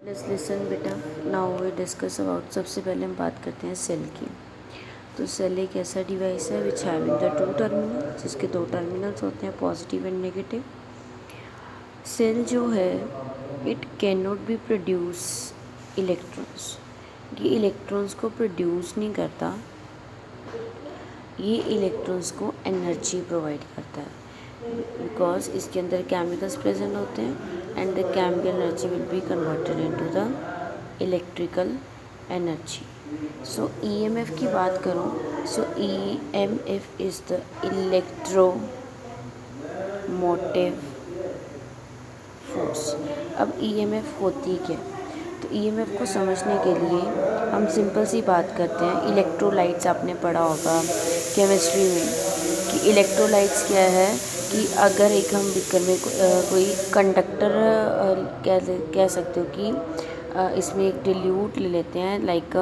Let's listen बेटा। Now we discuss about, सबसे पहले हम बात करते हैं सेल की। तो सेल एक ऐसा डिवाइस है which having the two terminal, जिसके दो टर्मिनल्स होते हैं, पॉजिटिव एंड नेगेटिव। सेल जो है it can not be produce electrons, ये इलेक्ट्रॉन्स को प्रोड्यूस नहीं करता, ये इलेक्ट्रॉन्स को एनर्जी प्रोवाइड करता है बिकॉज इसके अंदर केमिकल्स प्रेजेंट होते हैं and the chemical energy will be converted into the electrical energy. So EMF की बात करूँ, so EMF is the electromotive force. अब ईएमएफ होती क्या है? तो ईएमएफ को समझने के लिए हम सिंपल सी बात करते हैं। इलेक्ट्रोलाइट्स आपने पढ़ा होगा केमिस्ट्री में कि इलेक्ट्रोलाइट्स क्या है कि अगर एक हम बीकर में कोई कंडक्टर कह सकते हो कि इसमें एक डिल्यूट ले लेते हैं लाइक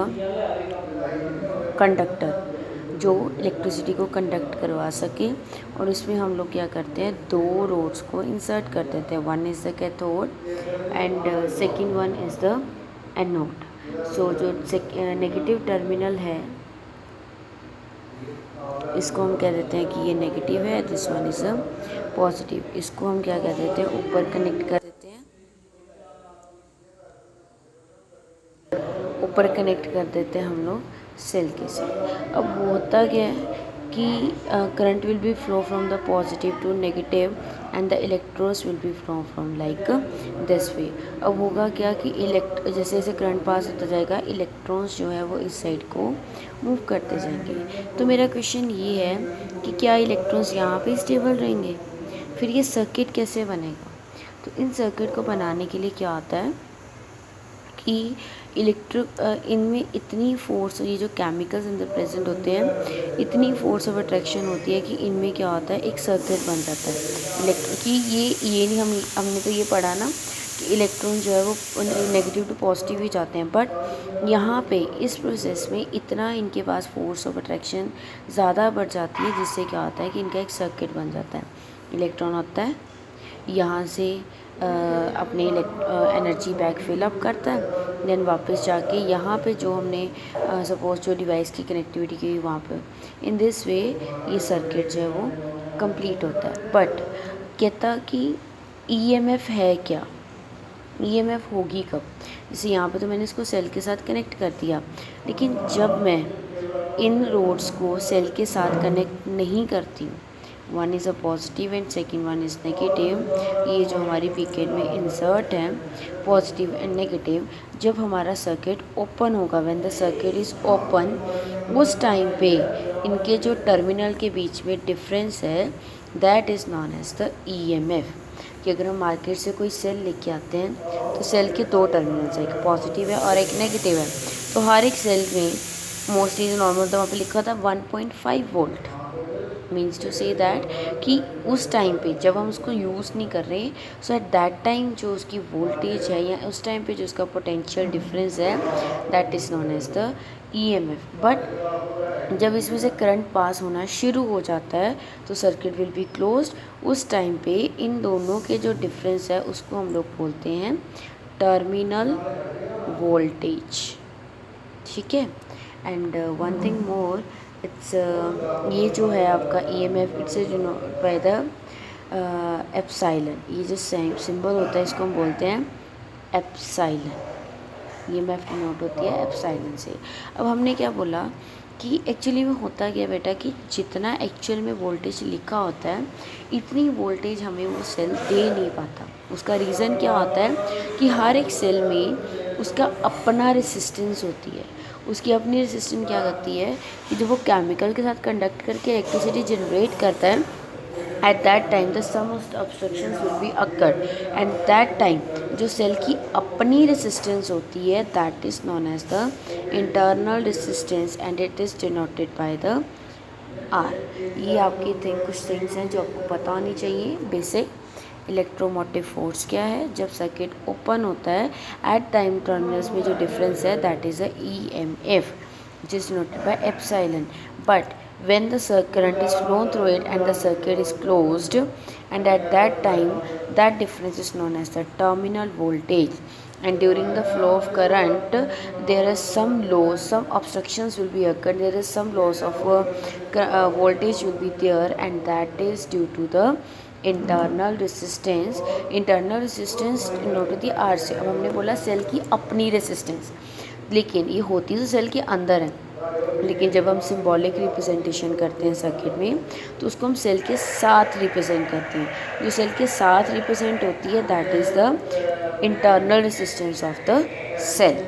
कंडक्टर जो इलेक्ट्रिसिटी को कंडक्ट करवा सके, और इसमें हम लोग क्या करते हैं, दो रोड्स को इंसर्ट कर देते हैं। One is the cathode and second one is the anode. So जो नेगेटिव टर्मिनल है इसको हम कह देते हैं कि ये नेगेटिव है, this one is a positive. इसको हम क्या कह देते हैं, ऊपर कनेक्ट कर देते हैं, ऊपर कनेक्ट कर देते हैं हम लोग सेल के साथ। अब वो होता क्या है कि current will be flow from the positive to negative and the electrons will be flow from like this way. अब होगा क्या कि जैसे जैसे करंट पास होता जाएगा, इलेक्ट्रॉन्स जो है वो इस साइड को मूव करते जाएंगे। तो मेरा क्वेश्चन ये है कि क्या इलेक्ट्रॉन्स यहाँ पे स्टेबल रहेंगे? फिर ये सर्किट कैसे बनेगा? तो इन सर्किट को बनाने के लिए क्या होता है कि इनमें इतनी फोर्स, ये जो केमिकल्स अंदर प्रेजेंट होते हैं, इतनी फोर्स ऑफ अट्रैक्शन होती है कि इनमें क्या होता है, एक सर्किट बन जाता है कि ये नहीं, हमने तो ये पढ़ा ना कि इलेक्ट्रॉन जो है वो नेगेटिव टू पॉजिटिव ही जाते हैं, बट यहाँ पे इस प्रोसेस में इतना इनके पास फोर्स ऑफ अट्रैक्शन ज़्यादा बढ़ जाती है, जिससे क्या होता है कि इनका एक सर्किट बन जाता है। इलेक्ट्रॉन होता है यहाँ से अपने एनर्जी बैक फिलअप करता है, देन वापस जाके यहाँ पे जो हमने सपोज जो डिवाइस की कनेक्टिविटी की वहाँ पे, इन दिस वे ये सर्किट जो है वो कंप्लीट होता है। बट कहता कि ईएमएफ है क्या, ईएमएफ होगी कब? जैसे यहाँ पे तो मैंने इसको सेल के साथ कनेक्ट कर दिया, लेकिन जब मैं इन रोड्स को सेल के साथ कनेक्ट नहीं करती हूँ, one is a positive and second one is negative, ये जो हमारी पिकेट में इंसर्ट है पॉजिटिव एंड नेगेटिव, जब हमारा सर्किट ओपन होगा, when the circuit is open, उस टाइम पे इनके जो टर्मिनल के बीच में डिफरेंस है that is known as the EMF. कि अगर हम मार्केट से कोई सेल लेके आते हैं तो सेल के दो टर्मिनल्स है, एक पॉजिटिव है और एक नेगेटिव है। तो हर एक सेल में मोस्टली जो नॉर्मल तो वहाँ पे लिखा था 1.5 volt, means to say that कि उस टाइम पे जब हम उसको यूज़ नहीं कर रहे, सो एट दैट टाइम जो उसकी वोल्टेज है या उस टाइम पे जो उसका पोटेंशियल डिफरेंस है that is known as the EMF. But जब इसमें से करंट पास होना शुरू हो जाता है तो सर्किट विल बी क्लोज्ड। उस टाइम पे इन दोनों के जो डिफरेंस है उसको हम लोग बोलते हैं टर्मिनल वोल्टेज, ठीक है। And one thing more, it's ये जो है आपका EMF, it's denoted by the epsilon. ये जो सिंबल होता है इसको हम बोलते हैं एप्सिलॉन। ईएमएफ डिनोट होती है एप्सिलॉन से। अब हमने क्या बोला कि एक्चुअली में होता क्या बेटा कि जितना एक्चुअल में वोल्टेज लिखा होता है इतनी वोल्टेज हमें वो सेल दे नहीं पाता। उसका रीज़न क्या होता है कि हर एक सेल में उसका अपना रेसिस्टेंस होती है। उसकी अपनी रेसिस्टेंस क्या करती है कि जब वो केमिकल के साथ कंडक्ट करके इलेक्ट्रिसिटी जनरेट करता है, at that time the sum of the obstructions will be occurred, and that time जो सेल की अपनी रेसिस्टेंस होती है that is known as the internal resistance and it is denoted by the R. ये आपके कुछ थिंग्स हैं जो आपको पता होनी चाहिए। बेसिक इलेक्ट्रोमोटिव फोर्स क्या है, जब सर्किट ओपन होता है एट टाइम टर्मिनल्स में जो डिफरेंस है that is a EMF which is denoted by epsilon. But when the current is flown through it and the circuit is closed, and at that time that difference is known as the terminal voltage, and during the flow of current there is some loss, some obstructions will be occurred, there is some loss of voltage will be there, and that is due to the internal resistance. Internal resistance note होती है are से। अब हमने बोला cell की अपनी resistance, लेकिन ये होती तो सेल के अंदर है, लेकिन जब हम सिंबॉलिक रिप्रेजेंटेशन करते हैं सर्किट में तो उसको हम सेल के साथ रिप्रेजेंट करते हैं। जो सेल के साथ रिप्रेजेंट होती है that is the internal resistance of the cell.